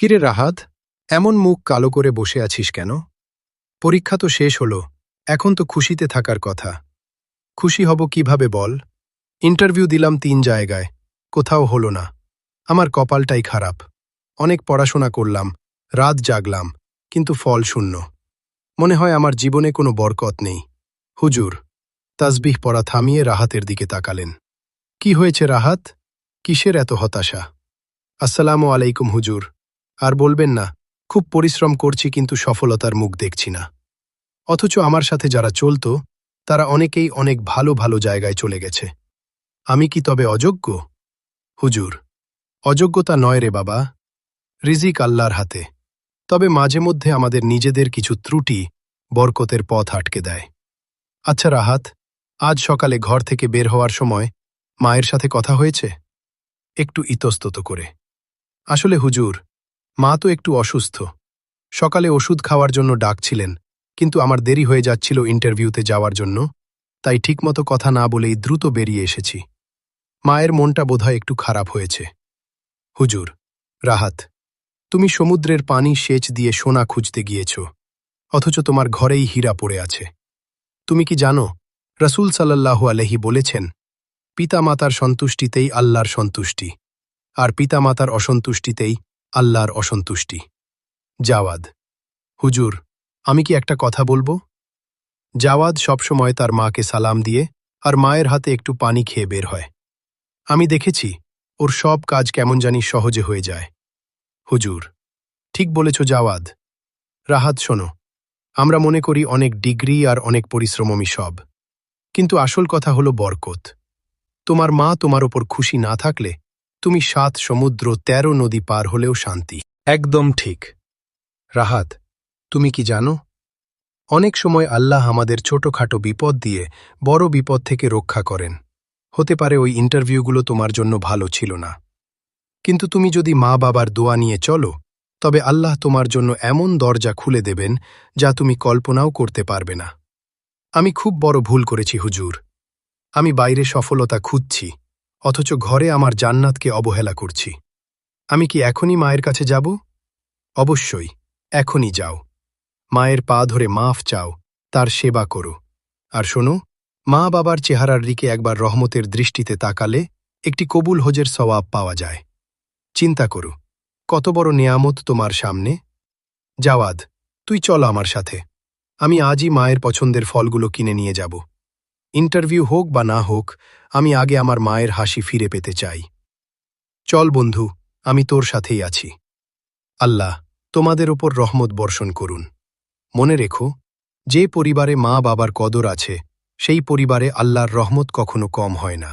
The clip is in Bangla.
কিরে রাহাত, এমন মুখ কালো করে বসে আছিস কেন? পরীক্ষা তো শেষ হলো, এখন তো খুশিতে থাকার কথা। খুশি হব কিভাবে বল? ইন্টারভিউ দিলাম 3 জায়গায়, কোথাও হলো না। আমার কপালটাই খারাপ। অনেক পড়াশোনা করলাম, রাত জাগলাম, কিন্তু ফল শূন্য। মনে হয় আমার জীবনে কোনো বরকত নেই। হুজুর তাসবিহ পড়া থামিয়ে রাহাতের দিকে তাকালেন। কি হয়েছে রাহাত? কিসের এত হতাশা? আসসালামু আলাইকুম হুজুর। আর বলবেন না, খুব পরিশ্রম করছি কিন্তু সফলতার মুখ দেখছি না। অথচ আমার সাথে যারা চলত তারা অনেকেই অনেক ভালো ভালো জায়গায় চলে গেছে। আমি কি তবে অযোগ্য? হুজুর, অযোগ্যতা নয় রে বাবা, রিজিক আল্লাহর হাতে। তবে মাঝে মধ্যে আমাদের নিজেদের কিছু ত্রুটি বরকতের পথ আটকে দেয়। আচ্ছা রাহাত, আজ সকালে ঘর থেকে বের হওয়ার সময় মায়ের সাথে কথা হয়েছে? একটু ইতস্তত করে। আসলে হুজুর, মা তো একটু অসুস্থ। সকালে ওষুধ খাওয়ার জন্য ডাকছিলেন, কিন্তু আমার দেরি হয়ে যাচ্ছিল ইন্টারভিউতে যাওয়ার জন্য, তাই ঠিকমতো কথা না বলেই দ্রুত বেরিয়ে এসেছি। মায়ের মনটা বোধহয় একটু খারাপ হয়েছে। হুজুর, রাহাত, তুমি সমুদ্রের পানি সেচ দিয়ে সোনা খুঁজতে গিয়েছ, অথচ তোমার ঘরেই হীরা পড়ে আছে। তুমি কি জানো, রাসূল সাল্লাল্লাহু আলাইহি বলেছেন, পিতামাতার সন্তুষ্টিতেই আল্লাহর সন্তুষ্টি, আর পিতামাতার অসন্তুষ্টিতেই আল্লাহর অসন্তুষ্টি। জাওয়াদ, হুজুর, আমি কি একটা কথা বলবো? জাওয়াদ সবসময় তার মাকে সালাম দিয়ে আর মায়ের হাতে একটু পানি খেয়ে বের হয়। আমি দেখেছি ওর সব কাজ কেমন জানি সহজে হয়ে যায়। হুজুর, ঠিক বলেছ জাওয়াদ। রাহাত শোনো, আমরা মনে করি অনেক ডিগ্রি আর অনেক পরিশ্রমই সব, কিন্তু আসল কথা হলো বরকত। তোমার মা তোমার ওপর খুশি না থাকলে তুমি 7 সমুদ্র 13 নদী পার হলেও শান্তি। একদম ঠিক। রাহাত, তুমি কি জানো, অনেক সময় আল্লাহ আমাদের ছোটখাটো বিপদ দিয়ে বড় বিপদ থেকে রক্ষা করেন। হতে পারে ওই ইন্টারভিউগুলো তোমার জন্য ভালো ছিল না, কিন্তু তুমি যদি মা বাবার দোয়া নিয়ে চলো, তবে আল্লাহ তোমার জন্য এমন দরজা খুলে দেবেন যা তুমি কল্পনাও করতে পারবে না। আমি খুব বড় ভুল করেছি হুজুর। আমি বাইরে সফলতা খুঁজছি, অথচ ঘরে আমার জান্নাতকে অবহেলা করছি। আমি কি এখনই মায়ের কাছে যাব? অবশ্যই, এখনই যাও। মায়ের পা ধরে মাফ চাও, তার সেবা করো। আর শোনো, মা বাবার চেহারার দিকে একবার রহমতের দৃষ্টিতে তাকালে একটি কবুল হজের সওয়াব পাওয়া যায়। চিন্তা করো, কত বড় নেয়ামত তোমার সামনে। জাওয়াদ, তুই চল আমার সাথে। আমি আজই মায়ের পছন্দের ফলগুলো কিনে নিয়ে যাব। ইন্টারভিউ হোক বা না হোক, আমি আগে আমার মায়ের হাসি ফিরে পেতে চাই। চল বন্ধু, আমি তোর সাথেই আছি। আল্লাহ তোমাদের ওপর রহমত বর্ষণ করুন। মনে রেখো, যে পরিবারে মা বাবার কদর আছে, সেই পরিবারে আল্লাহর রহমত কখনো কম হয় না।